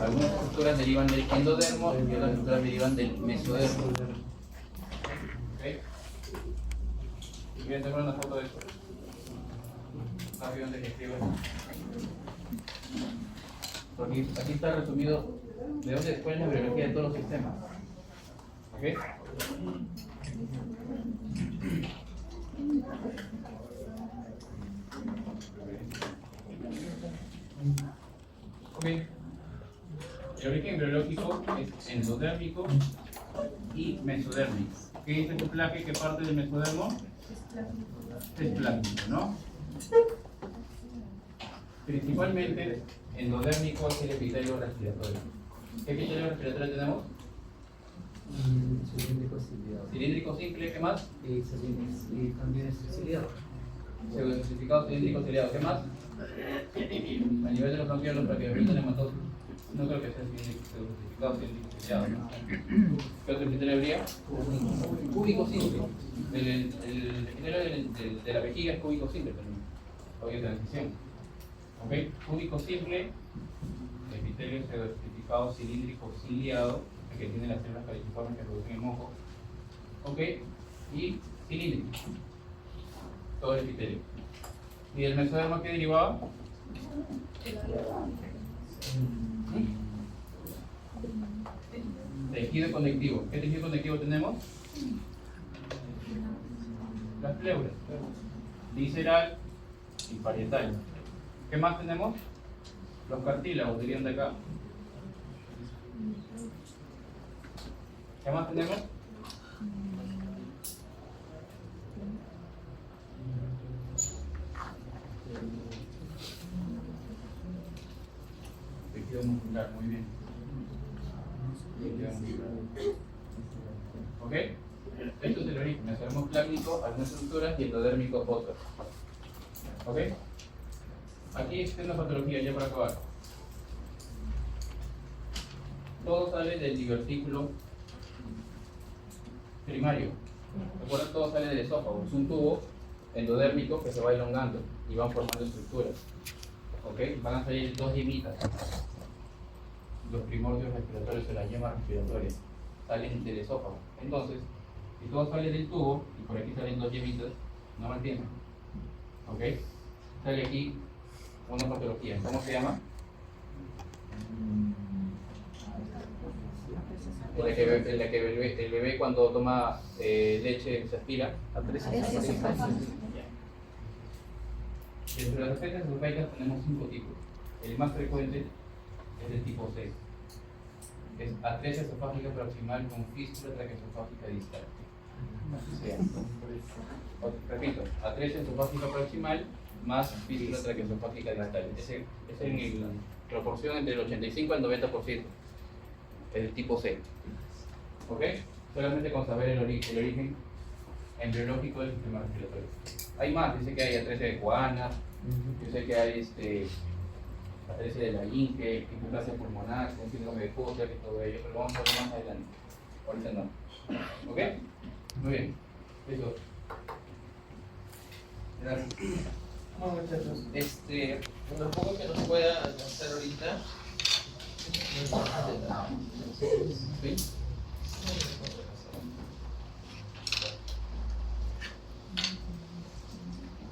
Algunas estructuras derivan del endodermo y otras estructuras derivan del mesodermo. ¿Okay? Voy a tomar una foto de esto. Rápido antes que escriba. Porque aquí está resumido de dónde cuál es la biología de todos los sistemas. ¿Ok? Ok. El origen biológico es endodérmico y mesodérmico. ¿Qué dice tu plaque? ¿Qué parte del mesodermo? Es plástico, ¿no? Principalmente endodérmico es el epitelio respiratorio. ¿Qué epitelio respiratorio tenemos? Cilíndrico ciliado. Cilíndrico simple, ¿qué más? Y también es ciliado. Pseudocilificado cilíndrico ciliado, ¿qué más? A nivel de los bronquiolos, para que vean hematosis, no creo que sea pseudocilificado cilíndrico ciliado, ¿no? ¿Qué otro epitelio habría? Cúbico simple. El epitelio de la vejiga es cúbico simple también. Hoy hay transición. ¿Ok? Cúbico simple, epitelio pseudocilificado cilíndrico ciliado, que tiene las células caliciformes que producen el moco. ¿Ok? Y cilíndrico. Todo el epitelio. ¿Y el mesodermo qué derivaba? Tejido conectivo. ¿Qué tejido conectivo tenemos? Las pleuras. Visceral y parietal. ¿Qué más tenemos? Los cartílagos, dirían de acá. ¿Qué más tenemos? Tejido muscular, muy bien. Tejido muscular. ¿Ok? Esto es el origen. Mesodermo plástico, algunas estructuras y endodérmico otras. ¿Ok? Aquí está una patología ya para acabar. Todo sale del divertículo primario. Recuerden, todo sale del esófago. Es un tubo endodérmico que se va elongando y van formando estructuras. ¿Ok? Van a salir dos yemitas. Los primordios respiratorios o la yema respiratoria salen del esófago. Entonces, si todo sale del tubo y por aquí salen dos yemitas, no me entienden. ¿Ok? Sale aquí una patología. ¿Cómo se llama? En la que el bebé cuando toma leche se aspira. Atresia esofágica. Entre las atresia esofágicas tenemos 5 tipos. El más frecuente es el tipo C. Es atresia esofágica proximal con fístula traqueosofágica distal. Repito, atresia esofágica proximal más fístula traqueosofágica distal. Es en proporción entre el 85 al 90%. Es el tipo C. ¿Ok? Solamente con saber el origen embriológico del sistema respiratorio. Hay más, dice que hay atresia de Coana, yo sé que hay atresia de la Inge, hipoplasia pulmonar, con síndrome de Kotter y todo ello, pero vamos a ver más adelante. Ahorita no. ¿Ok? Muy bien. Eso. Gracias. Bueno, muchachos, lo poco que nos pueda alcanzar ahorita. ¿Sí?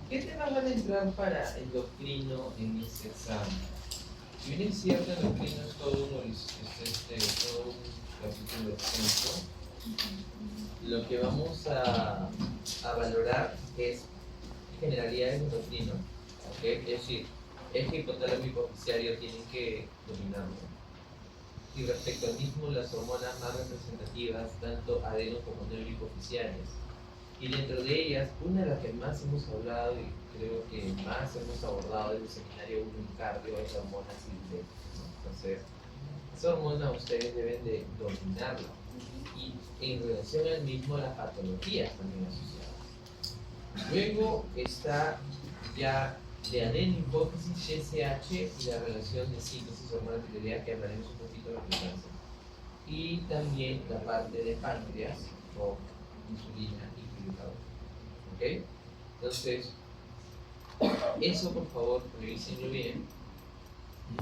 ¿Qué temas van a entrar para endocrino en este examen? Si bien es cierto, endocrino es todo un capítulo extenso, lo que vamos a valorar es generalidades de endocrino, ¿ok? Es decir, eje hipotálamo hipoficiario tienen que dominarlo. Y respecto al mismo, las hormonas más representativas, tanto adeno como neurohipoficiarias. Y dentro de ellas, una de las que más hemos hablado y creo que más hemos abordado desde el seminario 1 en cardio es la hormona CYP, ¿no? Entonces, esa hormona ustedes deben de dominarla. Y en relación al mismo, las patologías también asociadas. Luego está ya de adeno, hipófisis, GSH y la relación de síntesis hormonal epitelial, que hablaremos un poquito de importancia. Y también la parte de páncreas o insulina y glucagón. ¿Ok? Entonces, eso por favor revísenlo bien.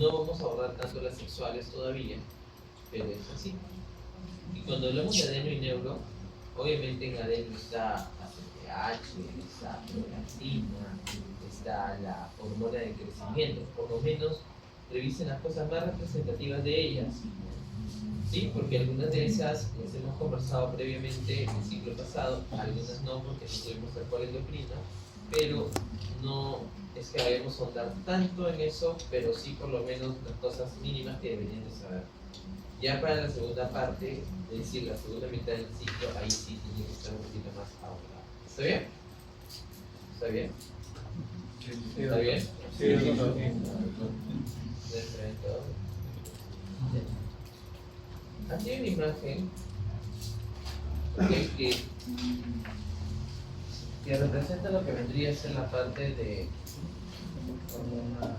No vamos a abordar tanto las sexuales todavía, pero es así. Y cuando hablamos de adeno y neuro, obviamente en adeno está ACTH, está prolactina, está la hormona de crecimiento. Por lo menos revisen las cosas más representativas de ellas. Sí, porque algunas de esas las hemos conversado previamente en el ciclo pasado, algunas no porque no tuvimos el cual endocrino, pero no es que vayamos a ahondar tanto en eso, pero sí por lo menos las cosas mínimas que deberían de saber. Ya para la segunda parte, es decir, la segunda mitad del ciclo, ahí sí tiene que estar un poquito más ahondado. ¿Está bien? ¿Está bien? ¿Está bien? Sí, está bien. Dentro de todo. Aquí hay una imagen que representa lo que vendría a ser la parte de Hormona,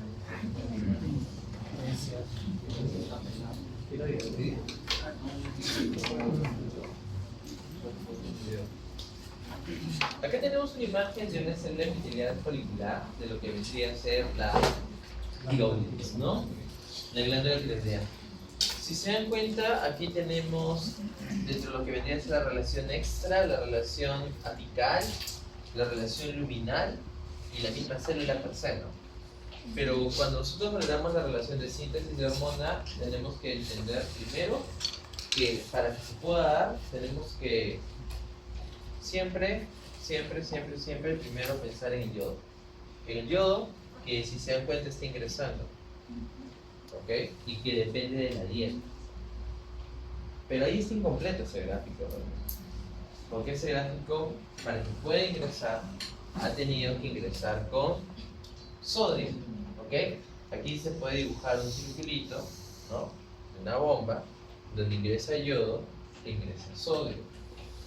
acá tenemos una imagen de una célula epitelial folicular de lo que vendría a ser la tiroides, ¿no? La glándula tiroidea. Si se dan cuenta, aquí tenemos dentro de lo que vendría a ser la relación extra, la relación apical, la relación luminal y la misma célula per se, ¿no? Pero cuando nosotros valoramos la relación de síntesis de hormona, tenemos que entender primero que para que se pueda dar, tenemos que siempre primero pensar en el yodo. El yodo, que si se dan cuenta está ingresando, ¿ok? Y que depende de la dieta. Pero ahí está incompleto ese gráfico, realmente. Porque ese gráfico, para que pueda ingresar, ha tenido que ingresar con sodio, ¿ok? Aquí se puede dibujar un circulito, ¿no? Una bomba, donde ingresa yodo e ingresa sodio.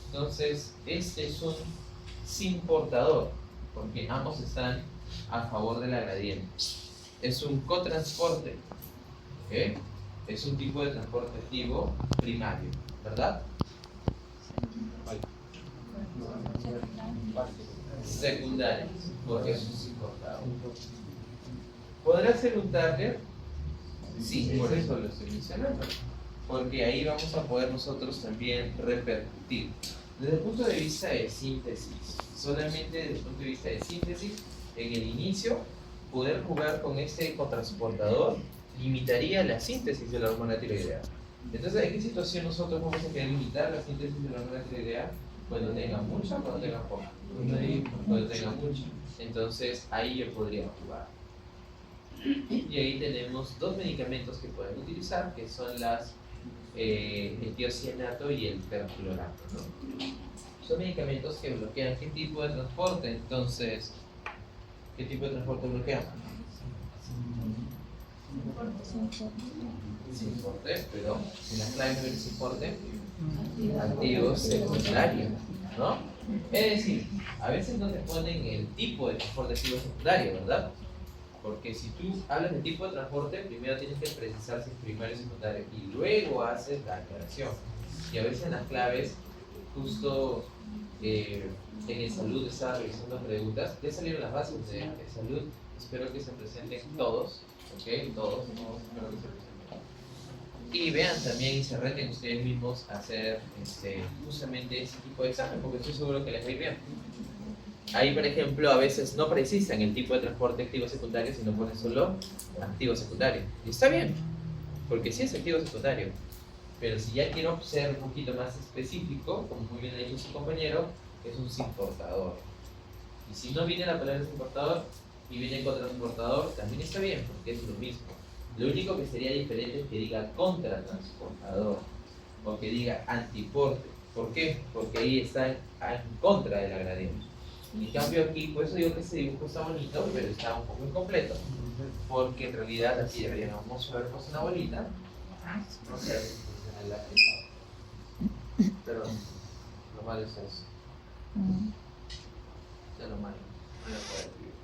Entonces, este es un sin portador, porque ambos están a favor de la gradiente. Es un cotransporte, ¿ok? Es un tipo de transporte activo primario, ¿verdad? Secundario, porque es un sin portador. ¿Podrá ser un target? Sí, por eso lo estoy mencionando. Porque ahí vamos a poder nosotros también repercutir. Desde el punto de vista de síntesis, solamente desde el punto de vista de síntesis, en el inicio, poder jugar con este cotransportador limitaría la síntesis de la hormona tiroidea. Entonces, ¿en qué situación nosotros vamos a querer limitar la síntesis de la hormona tiroidea? Cuando tenga mucha o cuando tenga poca. Cuando tenga mucha. Entonces, ahí yo podría jugar. Y ahí tenemos dos medicamentos que pueden utilizar, que son el tiocianato y el perclorato, ¿no? Son medicamentos que bloquean qué tipo de transporte. Entonces, ¿qué tipo de transporte bloquean? Sin porte, pero en las claves de sin porte, activo secundario, ¿no? Es decir, a veces no te ponen el tipo de transporte activo secundario, ¿verdad? Porque si tú hablas de tipo de transporte, primero tienes que precisar si es primario o secundario y luego haces la aclaración. Y a veces en las claves, justo en el salud estaba revisando preguntas, ya salieron las bases de salud, espero que se presenten todos, ¿ok? Todos, espero que se presenten. Y vean también y se reten ustedes mismos a hacer justamente ese tipo de examen, porque estoy seguro que les va a ir bien. Ahí, por ejemplo, a veces no precisan el tipo de transporte activo secundario, sino ponen solo activo secundario. Y está bien, porque sí es activo secundario. Pero si ya quiero ser un poquito más específico, como muy bien ha dicho su compañero, es un sin portador. Y si no viene la palabra sin portador y viene contratransportador, también está bien, porque es lo mismo. Lo único que sería diferente es que diga contratransportador o que diga antiporte. ¿Por qué? Porque ahí está en contra de la gradiente. En cambio aquí, por eso digo que ese dibujo está bonito, pero está un poco incompleto. Porque en realidad aquí deberíamos haber puesto una bolita. No sé si funciona el lápiz. Pero lo malo es eso. Ya lo malo. No lo puedo escribir.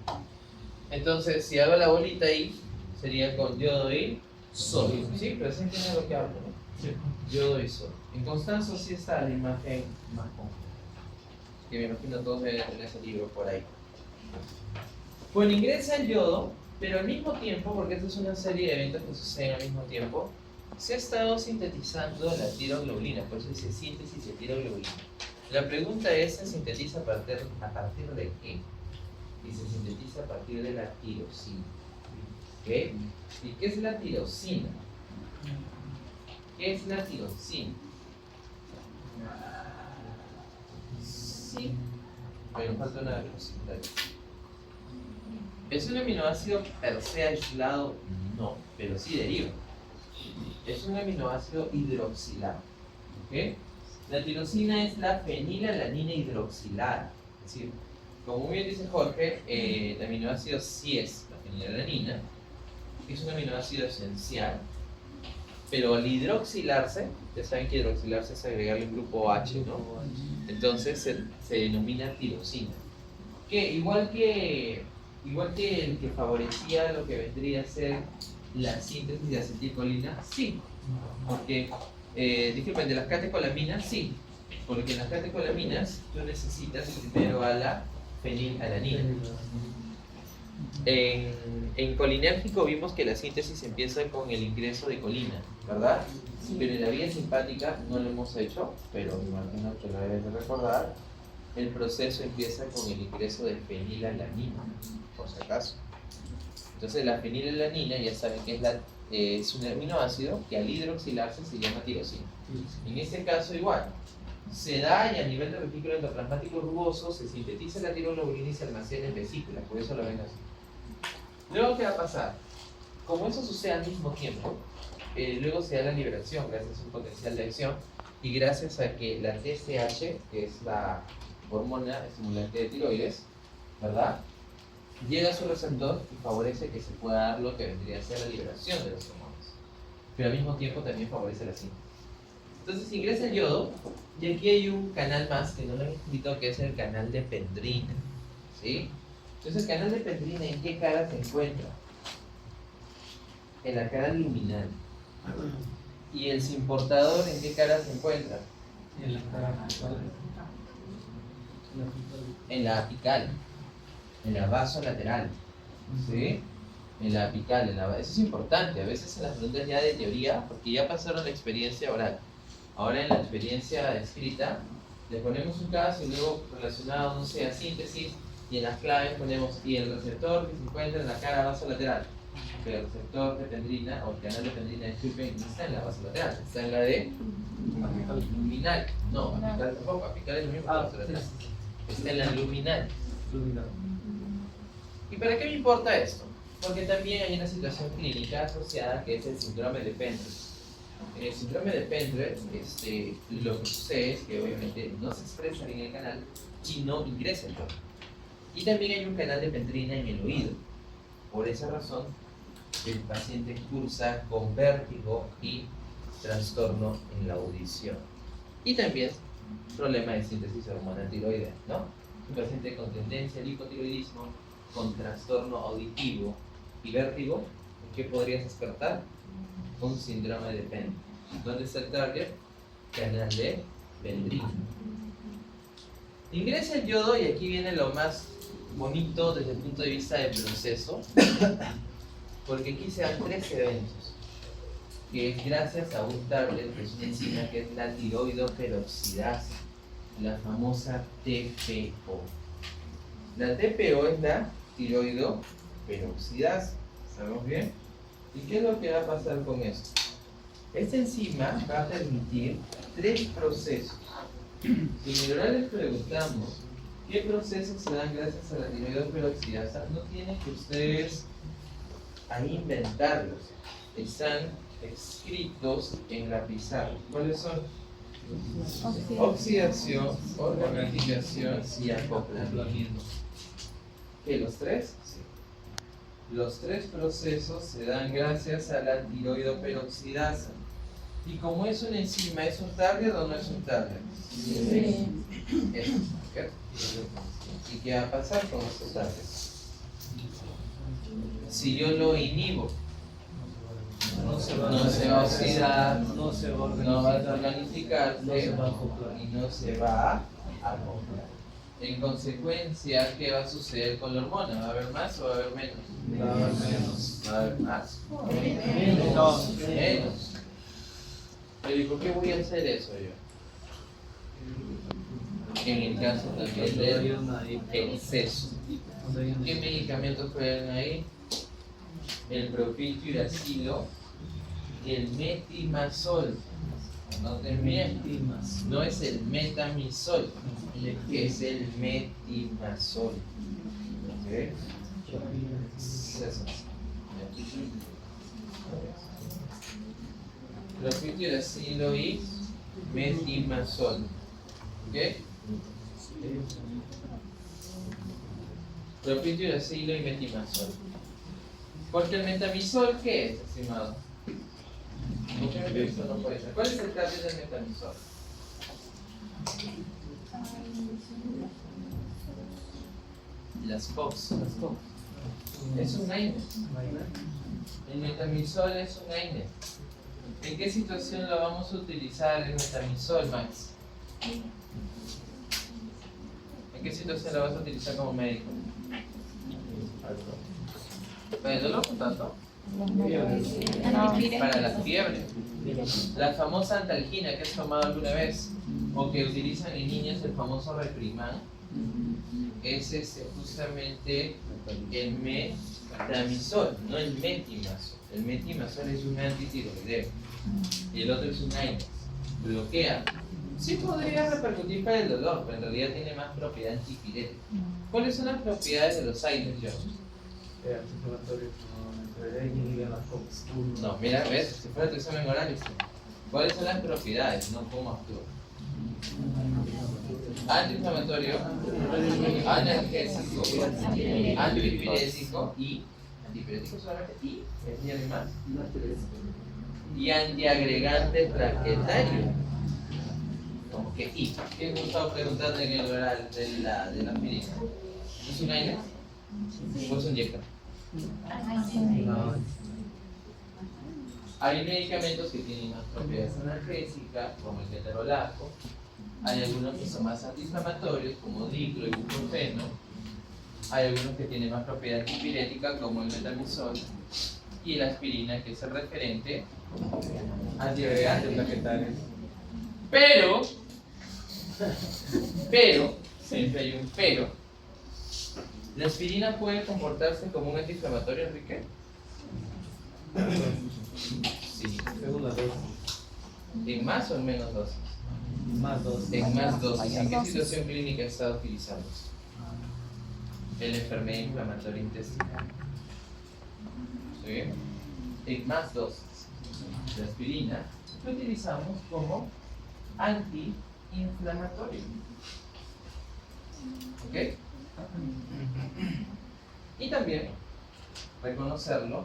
Entonces, si hago la bolita ahí, sería con yodo y sodio. ¿Sí? Pero sí entienden lo que hablo, ¿no? Sí. Yodo y sodio. En Constanzo sí está la imagen más completa. Que me imagino todos deben tener ese libro por ahí. Cuando ingresa el yodo, Pero al mismo tiempo, porque esta es una serie de eventos que suceden al mismo tiempo, se ha estado sintetizando la tiroglobulina, por eso dice síntesis de tiroglobulina. La pregunta es, ¿se sintetiza a partir de qué? Y se sintetiza a partir de la tirosina. ¿Ok? ¿Y qué es la tirosina? ¿Qué es la tirosina? Sí, pero falta una cosita. ¿Es un aminoácido per se aislado? No, pero sí deriva. Es un aminoácido hidroxilado. ¿Ok? La tirosina es la fenilalanina hidroxilada. Es decir, como muy bien dice Jorge, el aminoácido sí es la fenilalanina, es un aminoácido esencial, pero al hidroxilarse, ya saben que hidroxilarse es agregarle un grupo H, ¿no? Entonces se denomina tirosina. Que igual que el que favorecía lo que vendría a ser la síntesis de acetilcolina, sí. Porque, disculpen, de las catecolaminas, sí. Porque en las catecolaminas tú necesitas primero a la fenilalanina. En colinérgico vimos que la síntesis empieza con el ingreso de colina, ¿verdad? Pero en la vía simpática no lo hemos hecho, pero me imagino que lo debes de recordar. El proceso empieza con el ingreso de fenilalanina, por si acaso. Entonces la fenilalanina ya saben que es un aminoácido que al hidroxilarse se llama tirosina. En este caso igual, se da y a nivel de retículo endoplasmático rugoso se sintetiza la tiroglobulina y se almacena en vesícula, por eso lo ven así. Luego, ¿qué va a pasar? Como eso sucede al mismo tiempo, luego se da la liberación gracias a un potencial de acción y gracias a que la TSH, que es la hormona estimulante de tiroides, ¿verdad?, llega a su receptor y favorece que se pueda dar lo que vendría a ser la liberación de los hormonas. Pero al mismo tiempo también favorece la síntesis. Entonces ingresa el yodo y aquí hay un canal más que no lo he escrito, que es el canal de pendrina, ¿sí? Entonces el canal de pendrina, ¿en qué cara se encuentra? En la cara luminal. ¿Y el simportador en qué cara se encuentra? En la cara. En la apical, en la vasolateral, ¿sí? En la apical, eso es importante, a veces en las preguntas ya de teoría, porque ya pasaron la experiencia oral. Ahora en la experiencia escrita, le ponemos un caso y luego relacionado, no sé, a síntesis, y en las claves ponemos, y el receptor que se encuentra en la cara vasolateral. Pero el receptor de pendrina, o el canal de pendrina, disculpen, no está en la vasolateral, está en la de luminal. No, apical tampoco, apical es lo mismo que vasolateral. Está en la luminal. ¿Y para qué me importa esto? Porque también hay una situación clínica asociada que es el síndrome de Pendred. En el síndrome de Pendred, lo que sucede es que obviamente no se expresa en el canal y no ingresa el yodo. Y también hay un canal de pendrina en el oído. Por esa razón, el paciente cursa con vértigo y trastorno en la audición. Y también problema de síntesis hormonal tiroidea, ¿no? Un paciente con tendencia al hipotiroidismo, con trastorno auditivo y vértigo, ¿en qué podrías despertar? Un síndrome de Pendred. ¿Dónde está el target? Canal de pendrina. Ingresa el yodo y aquí viene lo más bonito desde el punto de vista del proceso, porque aquí se dan tres eventos, que es gracias a un target, que es una enzima que es la tiroidoperoxidasa, la famosa TPO. La TPO es la tiroidoperoxidasa, ¿sabemos bien? ¿Y qué es lo que va a pasar con esto? Esta enzima va a permitir tres procesos. Si en el oral les preguntamos qué procesos se dan gracias a la tiroidoperoxidasa, no tienen que ustedes ahí inventarlos. Están escritos en la pizarra. ¿Cuáles son? Oxidación, organotización y acoplamiento. ¿Qué, los tres? Sí. Los tres procesos se dan gracias a la tiroidoperoxidasa. Y como es una enzima, ¿es un target o no es un target? Sí. Es un target. ¿Y qué va a pasar con estos targets? Si yo lo inhibo, no se va a oxidar, no va a organificarse y no se va a acoplar. En consecuencia, ¿qué va a suceder con la hormona? ¿Va a haber más o va a haber menos? Va a haber menos. ¿Va a haber más? Menos. Menos. Pero ¿y por qué voy a hacer eso yo? En el caso también del exceso. ¿Qué medicamentos juegan ahí? El propiltiuracilo y el metimazol. Anoten bien, no es el metamizol, es el metimazol. ¿Ok? Eso. Propiltiuracilo y metimazol. ¿Ok? Propiltiuracilo y metimazol. Porque el metamizol, ¿qué es, estimado? Mucho metamizol no puede ser. ¿Cuál es el cambio del metamizol? Las COX. Es un AINE. El metamizol es un AINE. ¿En qué situación lo vamos a utilizar el metamizol, Max? ¿En qué situación lo vas a utilizar como médico? ¿Para el dolor o tanto? Para la fiebre. La famosa antalgina que has tomado alguna vez o que utilizan en niños, el famoso Repriman, es justamente el metamizol, no el metimazol. El metimazol es un antitiroideo y el otro es un AINES. Bloquea. Sí podría repercutir para el dolor, pero en realidad tiene más propiedad antipirética. ¿Cuáles son las propiedades de los AINES, John? No, mira, ves, si fuera tu examen oral, ¿cuáles son las propiedades? No cómo actúa. Antiinflamatorio, analgésico, antipirético y antipirético solamente y además y antiagregante plaquetario. ¿Cómo que y? ¿Qué me estaba preguntando en el oral de la aspirina? ¿Es un AINES? ¿O es un inyector? Hay medicamentos que tienen más propiedades analgésicas, como el ketorolaco. Hay algunos que son más antiinflamatorios, como diclo y ibuprofeno. Hay algunos que tienen más propiedad antipirética, como el metamizol. Y la aspirina, que es el referente antiagregante plaquetario. Pero, siempre hay un pero. ¿La aspirina puede comportarse como un antiinflamatorio, Enrique? Sí. Segunda dosis. ¿En más o en menos dosis? Más dosis. En más dosis. ¿En qué situación clínica está utilizando? En la enfermedad inflamatoria intestinal. ¿Sí? En más dosis. La aspirina lo utilizamos como antiinflamatorio. ¿Ok? Y también reconocerlo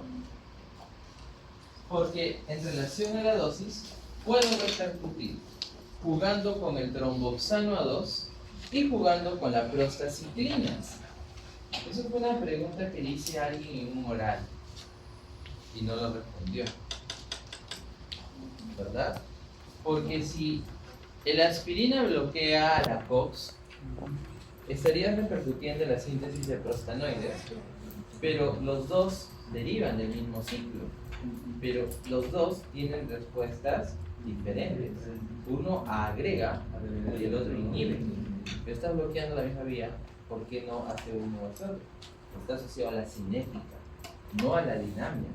porque en relación a la dosis puedo repercutir jugando con el tromboxano A2 y jugando con la prostaciclina. Eso fue una pregunta que le hice a alguien en un oral y no lo respondió, ¿verdad? Porque si el aspirina bloquea a la COX, estaría repercutiendo en la síntesis de prostanoides, pero los dos derivan del mismo ciclo, pero los dos tienen respuestas diferentes. Uno agrega y el otro inhibe. Pero estás bloqueando la misma vía, ¿por qué no hace uno o hace otro? Está asociado a la cinética, no a la dinamia.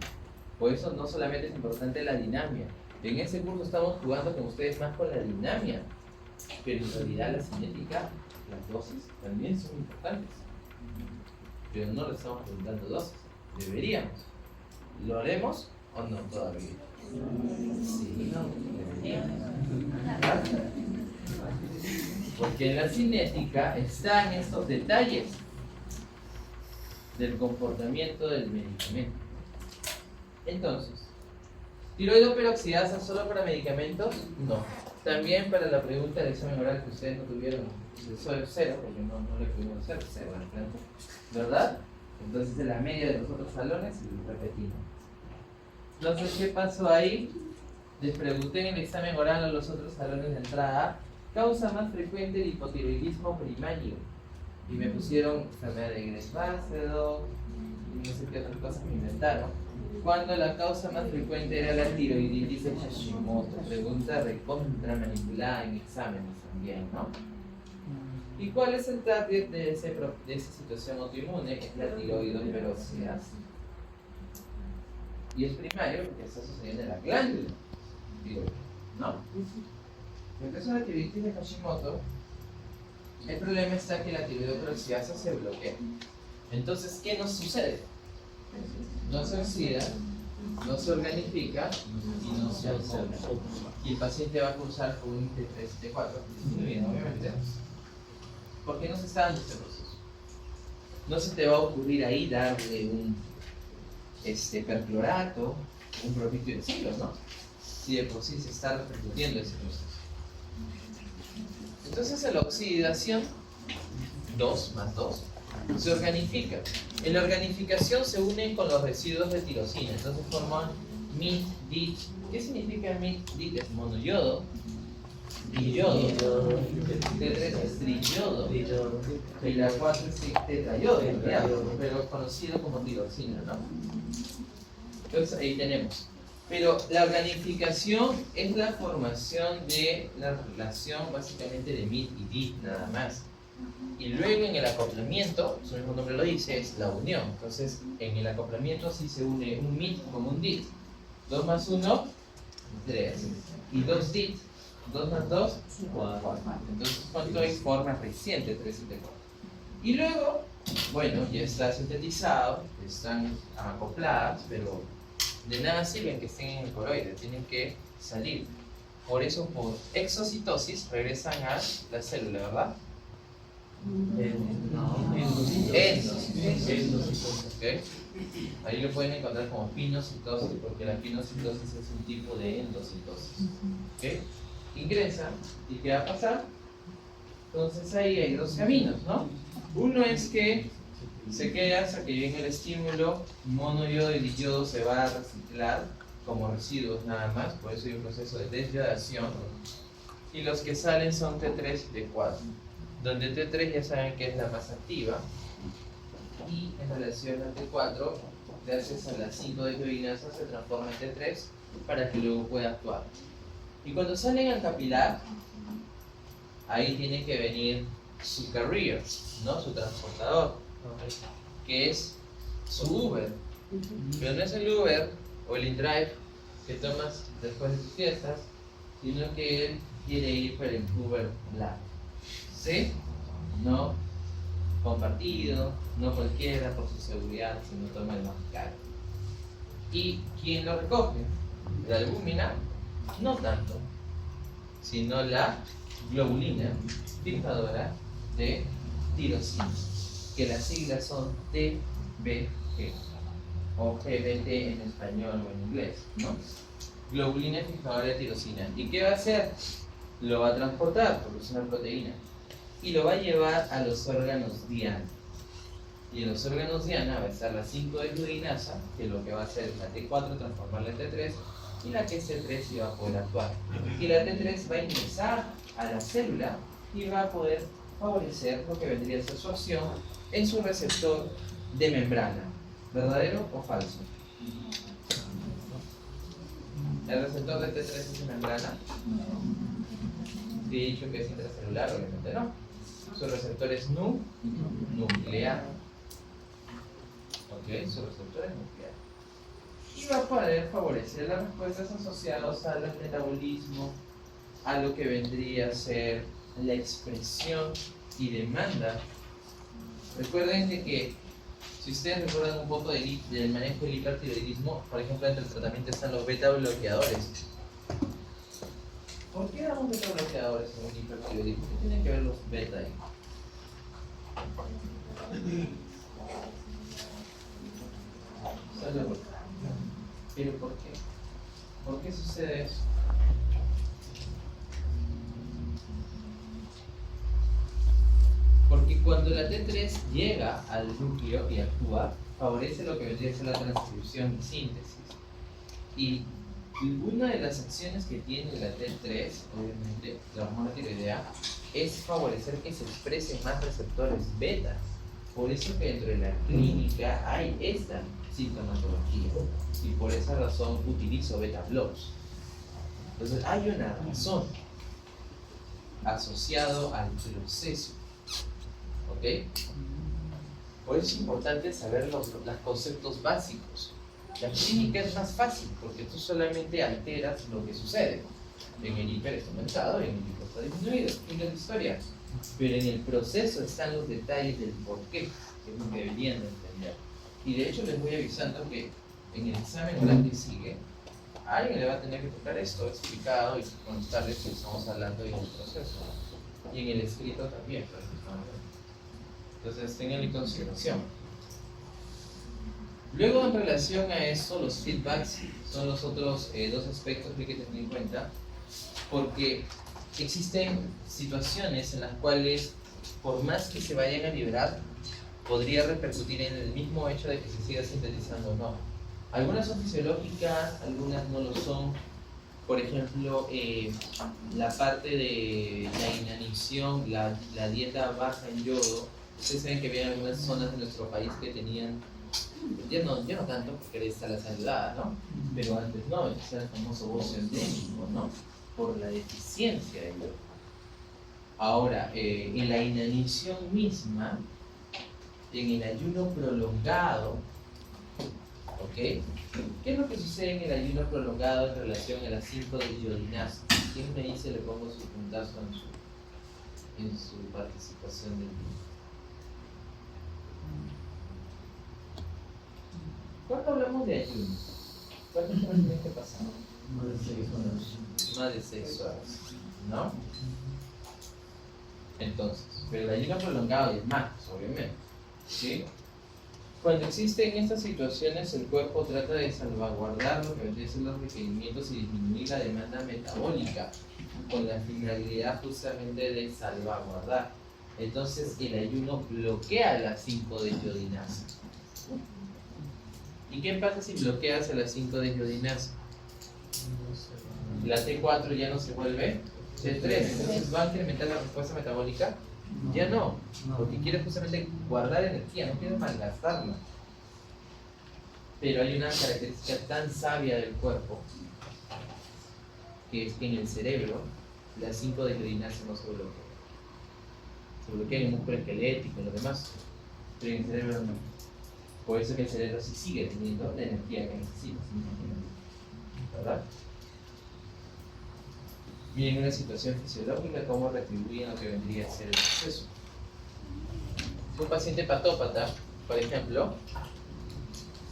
Por eso no solamente es importante la dinamia. En ese curso estamos jugando con ustedes más con la dinamia, pero en realidad la cinética, las dosis también son importantes, pero no le estamos preguntando dosis. Deberíamos. ¿Lo haremos o no todavía? Sí, no, deberíamos. Porque en la cinética están estos detalles del comportamiento del medicamento. Entonces, ¿tiroido peroxidasa solo para medicamentos? No. También para la pregunta del examen oral que ustedes no tuvieron, soy cero, porque no le pudimos hacer cero, ¿verdad? Entonces en la media de los otros salones repetimos. Entonces, ¿qué pasó ahí? Les pregunté en el examen oral a los otros salones de entrada, causa más frecuente el hipotiroidismo primario. y me pusieron enfermedad de Gress-Basedow y no sé qué otras cosas me inventaron, cuando la causa más frecuente era la tiroiditis de Hashimoto. Pregunta recontra manipulada en exámenes también, ¿no? ¿Y cuál es el target de esa situación autoinmune? Es la tiroidoperosidad. Y es primario porque está sucediendo en la glándula tiroides, ¿no? Entonces la tiroiditis de Hashimoto, el problema está que la tiroidoperosidad se bloquea. Entonces, ¿qué nos sucede? No se oxida, no se organifica y no se absorbe. Y el paciente va a cursar con un T3, T4, disminuido obviamente. ¿Por qué no se está dando este proceso? No se te va a ocurrir ahí darle un perclorato, un propitoxilo, ¿no? Si de por sí se está repercutiendo ese proceso. Entonces, en la oxidación, 2 más 2, se organifica. En la organificación se unen con los residuos de tirosina, entonces forman MIT, DIT. ¿Qué significa MIT, DIT? Es monoyodo, diyodo, T3 es triyodo, y la 4 es tetrayodo, pero conocido como tirosina, ¿no? Entonces ahí tenemos. Pero la organificación es la formación de la relación básicamente de MIT y DIT nada más. Y luego en el acoplamiento, su mismo nombre lo dice, es la unión. Entonces en el acoplamiento sí se une un MIT con un DIT. 2 más 1, 3. Y 2 DIT. 2 más 2, 4. Entonces, ¿cuánto hay? Forma reciente, 3 y 4. Y luego, bueno, ya está sintetizado, están acopladas, pero de nada sirven que estén en el coroide, tienen que salir. Por eso, por exocitosis, regresan a la célula, ¿verdad? Endocitosis. ¿Okay? Ahí lo pueden encontrar como pinocitosis, porque la pinocitosis es un tipo de endocitosis. ¿Okay? Ingresa, ¿y qué va a pasar? Entonces ahí hay 2 caminos, ¿no? Uno es que se queda hasta que llegue el estímulo, monoyodo y diyodo se va a reciclar como residuos nada más, por eso hay un proceso de desyodación. Y los que salen son T3 y T4, donde T3 ya saben que es la más activa, y en relación a T4, gracias a las 5-desglobinasa se transforma en T3 para que luego pueda actuar. Y cuando salen al capilar, ahí tiene que venir su carrier, ¿no? Su transportador, que es su Uber. Pero no es el Uber o el InDrive que tomas después de tus fiestas, sino que él quiere ir por el Uber Black. ¿Sí? No compartido, no cualquiera por su seguridad, sino toma el más caro. ¿Y quién lo recoge? La albúmina, no tanto, sino la globulina fijadora de tirosina, que las siglas son TBG o GBT en español o en inglés, ¿no? Globulina fijadora de tirosina. ¿Y qué va a hacer? Lo va a transportar, porque es una proteína, y lo va a llevar a los órganos diana. Y en los órganos diana va a estar la 5-desglobinasa, que lo que va a hacer es la T4 transformarla en T3, y la que es T3 y va a poder actuar. Y la T3 va a ingresar a la célula y va a poder favorecer lo que vendría a ser su acción en su receptor de membrana. ¿Verdadero o falso? ¿El receptor de T3 es de membrana? Sí, he dicho que es intracelular, obviamente no. Su receptor es nuclear. Ok, su receptor es nuclear. Y va a poder favorecer las respuestas asociadas al metabolismo, a lo que vendría a ser la expresión y demanda. Recuerden que si ustedes recuerdan un poco del manejo del hipertiroidismo, por ejemplo, entre el tratamiento están los beta bloqueadores. ¿Por qué damos beta bloqueadores en un hipertiroidismo? ¿Qué tienen que ver los beta ahí? Solo porque. ¿Pero por qué? ¿Por qué sucede eso? Porque cuando la T3 llega al núcleo y actúa, favorece lo que vendría a ser la transcripción y síntesis. Y Una de las acciones que tiene la T3, obviamente, la hormona tiroidea, es favorecer que se expresen más receptores beta. Por eso que dentro de la clínica hay esta sintomatología. Y por esa razón utilizo beta blocks. Entonces hay una razón asociado al proceso. ¿Ok? Por eso es importante saber los conceptos básicos. La clínica es más fácil porque tú solamente alteras lo que sucede. En el hiper está aumentado, en el hipo está disminuido, fin de la historia. Pero en el proceso están los detalles del porqué, que es lo que deberían de entender. Y de hecho les voy avisando que en el examen oral que sigue, a alguien le va a tener que tocar esto explicado y contarles que estamos hablando del proceso. Y en el escrito también, prácticamente. Entonces tengan en consideración. Luego, en relación a esto, los feedbacks son los otros dos aspectos que hay que tener en cuenta, porque existen situaciones en las cuales, por más que se vayan a liberar, podría repercutir en el mismo hecho de que se siga sintetizando o no. Algunas son fisiológicas, algunas no lo son. Por ejemplo, la parte de la inanición, la dieta baja en yodo. Ustedes saben que había algunas zonas de nuestro país que tenían, ya no tanto porque ahora está la saludada, ¿no? Pero antes no, era el famoso bocio endémico, ¿no? Por la deficiencia de yodo. Ahora, en la inanición misma, en el ayuno prolongado, ¿ok? ¿Qué es lo que sucede en el ayuno prolongado en relación a las 5-desiodinasa? ¿Quién me dice? Le pongo su puntazo en su participación del día. ¿Cuándo hablamos de ayuno? ¿Cuántas horas tienen que pasar? Más de 6 horas. Más de 6 horas, ¿no? Entonces, pero el ayuno prolongado es más, obviamente, ¿sí? Cuando existen estas situaciones, el cuerpo trata de salvaguardar lo que vendría a ser los requerimientos y disminuir la demanda metabólica, con la finalidad justamente de salvaguardar. Entonces, el ayuno bloquea las 5-desiodinasa. ¿Y qué pasa si bloqueas a las 5-desiodinasa? La T4 ya no se vuelve T3, entonces va a incrementar la respuesta metabólica. Ya no, porque quieres justamente guardar energía, no quieres malgastarla. Pero hay una característica tan sabia del cuerpo, que es que en el cerebro las 5-desiodinasa no se bloquean. Se bloquean en el músculo esquelético y lo demás, pero en el cerebro no. Por eso que el cerebro sí sigue teniendo la energía que necesita, ¿verdad? Miren una situación fisiológica, cómo retribuyen lo que vendría a ser el proceso. Un paciente hepatópata, por ejemplo,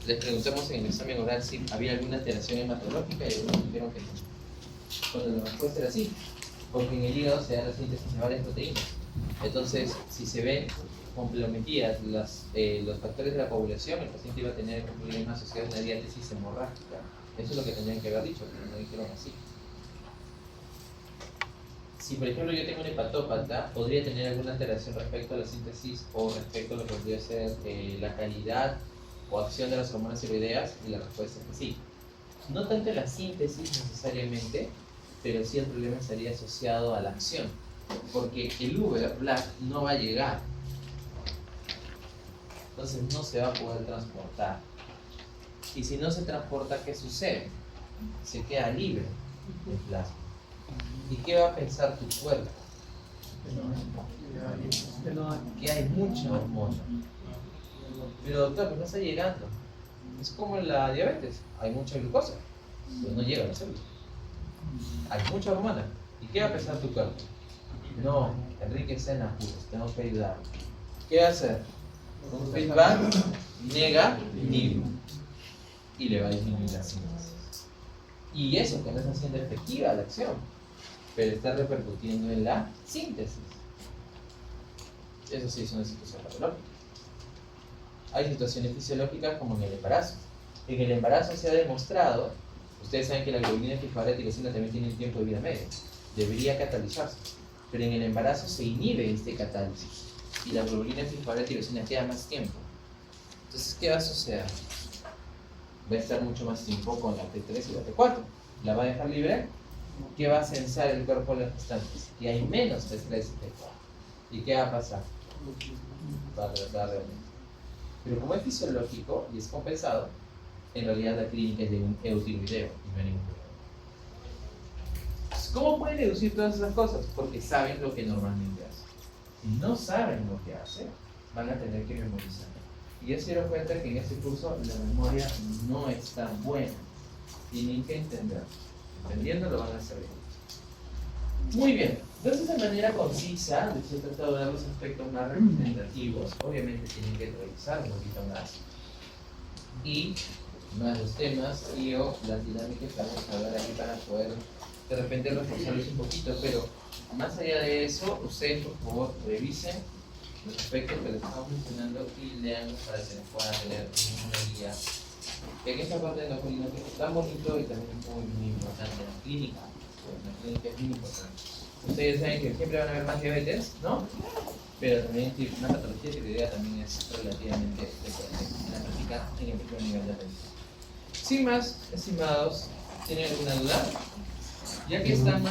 les preguntamos en el examen oral si había alguna alteración hematológica y algunos dijeron que no. Cuando la respuesta era sí, porque en el hígado se da la síntesis de varias proteínas. Entonces, si se ven comprometidas los factores de la coagulación, el paciente iba a tener un problema asociado a una diálisis hemorrágica. Eso es lo que tendrían que haber dicho, pero no dijeron así. Si por ejemplo yo tengo un hepatópata, podría tener alguna alteración respecto a la síntesis o respecto a lo que podría ser la calidad o acción de las hormonas tiroideas, y la respuesta es que sí. No tanto la síntesis necesariamente, pero sí el problema estaría asociado a la acción, porque el Uber Black no va a llegar, entonces no se va a poder transportar. Y si no se transporta, ¿qué sucede? Se queda libre de plasma. ¿Y qué va a pensar tu cuerpo? Que hay mucha hormona. Pero doctor, pues no está llegando. Es como la diabetes, hay mucha glucosa, pero no llega a la célula. Hay mucha hormona. ¿Y qué va a pensar tu cuerpo? No, Enrique está en apuros, tengo que ayudar. ¿Qué va a hacer? Un feedback negativo. Y le va a disminuir la síntesis. Y eso que no está haciendo efectiva la acción, pero está repercutiendo en la síntesis. Eso sí es una situación patológica. Hay situaciones fisiológicas como en el embarazo. En el embarazo se ha demostrado, ustedes saben que la globulina fosfato tirosina también tiene un tiempo de vida medio, debería catalizarse, pero en el embarazo se inhibe este catálisis y la globulina fosfato tirosina queda más tiempo. Entonces, ¿qué va a suceder? Va a estar mucho más tiempo con la T3 y la T4. la va a dejar libre, ¿qué va a censar el cuerpo de los gestantes? Que hay menos estrés. ¿Y qué va a pasar? Va a realmente. Pero como es fisiológico y es compensado, en realidad la clínica es de un eutiroideo y no hay ningún problema. ¿Cómo pueden deducir todas esas cosas? Porque saben lo que normalmente hacen. Si no saben lo que hace, van a tener que memorizar. Y ya se dieron cuenta que en este curso la memoria no es tan buena. Tienen que entender. Entendiendo lo van a hacer bien. Muy bien. Entonces, de manera concisa, les he tratado de dar los aspectos más representativos. Obviamente tienen que revisar un poquito más. Y más los temas y o las dinámicas que vamos a ver aquí para poder de repente reforzarlos un poquito. Pero más allá de eso, ustedes por favor revisen los aspectos que les estamos mencionando y leanlos para que les puedan tener una guía. En esta parte de la colina que es tan bonito y también muy importante, la clínica. La clínica es muy importante. Ustedes saben que siempre van a haber más diabetes, ¿no? Pero también una patología tiroidea también es relativamente frecuente en la práctica en el primer nivel de atención. Sin más, estimados, ¿tienen alguna duda? Ya que están